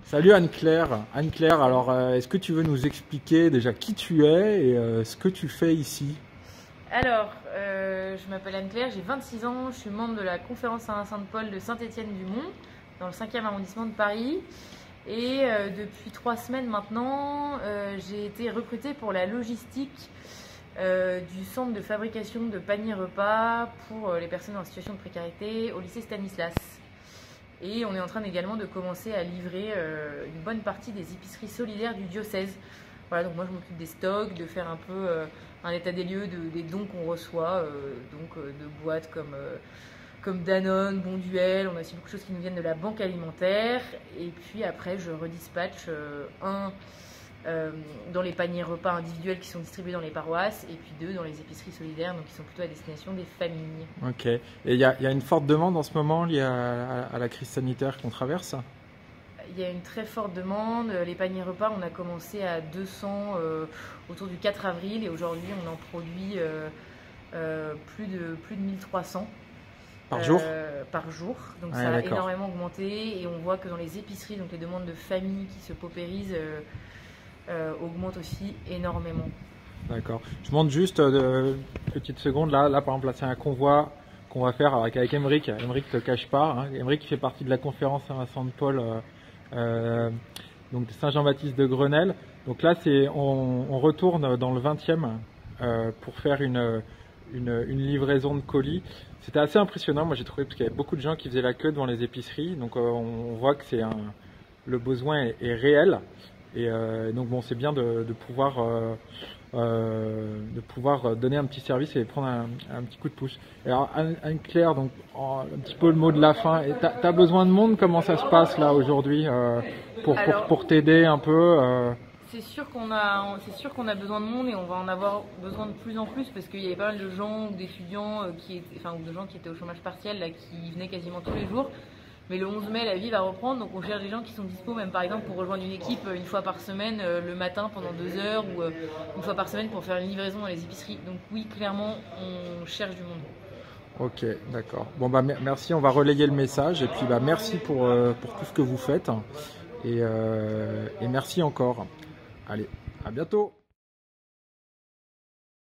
Salut Anne-Claire. Anne-Claire, alors est-ce que tu veux nous expliquer déjà qui tu es et ce que tu fais ici? Alors, je m'appelle Anne-Claire, j'ai 26 ans, je suis membre de la conférence Saint-Paul de Saint-Étienne-du-Mont, dans le 5e arrondissement de Paris. Et depuis 3 semaines maintenant, j'ai été recrutée pour la logistique du centre de fabrication de paniers repas pour les personnes en situation de précarité au lycée Stanislas. Et on est en train également de commencer à livrer une bonne partie des épiceries solidaires du diocèse. Voilà, donc moi je m'occupe des stocks, de faire un peu un état des lieux des dons qu'on reçoit, de boîtes comme Danone, Bonduelle, on a aussi beaucoup de choses qui nous viennent de la banque alimentaire. Et puis après je redispatche dans les paniers repas individuels qui sont distribués dans les paroisses, et puis 2 dans les épiceries solidaires, donc qui sont plutôt à destination des familles. Ok. Et il y a une forte demande en ce moment liée à la crise sanitaire qu'on traverse? Il y a une très forte demande. Les paniers repas, on a commencé à 200 autour du 4 avril et aujourd'hui on en produit plus de 1300 Par jour? Par jour. Donc Ouais, ça a d'accord. énormément augmenté et on voit que dans les épiceries, donc les demandes de familles qui se paupérisent augmentent aussi énormément. D'accord. Je montre juste une petite seconde. Là, par exemple, là, c'est un convoi qu'on va faire avec Émeric. Émeric te cache pas. Hein. Émeric qui fait partie de la conférence Saint-Paul, donc de Saint-Jean-Baptiste de Grenelle. Donc là, on retourne dans le 20e pour faire une livraison de colis. C'était assez impressionnant, moi j'ai trouvé, parce qu'il y avait beaucoup de gens qui faisaient la queue devant les épiceries. Donc on voit que le besoin est réel. Et donc bon, c'est bien de pouvoir donner un petit service et prendre un petit coup de pouce. Et alors Anne-Claire, donc un petit peu le mot de la fin. Et t'as besoin de monde? Comment ça se passe là aujourd'hui pour t'aider un peu C'est sûr qu'on a besoin de monde et on va en avoir besoin de plus en plus parce qu'il y avait pas mal de gens ou d'étudiants ou de gens qui étaient au chômage partiel là, qui venaient quasiment tous les jours. Mais le 11 mai, la vie va reprendre, donc on cherche des gens qui sont dispo, même par exemple pour rejoindre une équipe une fois par semaine, le matin pendant 2 heures, ou une fois par semaine pour faire une livraison dans les épiceries. Donc oui, clairement, on cherche du monde. Ok, d'accord. Bon bah merci, on va relayer le message et puis bah merci pour tout ce que vous faites et merci encore. Allez, à bientôt.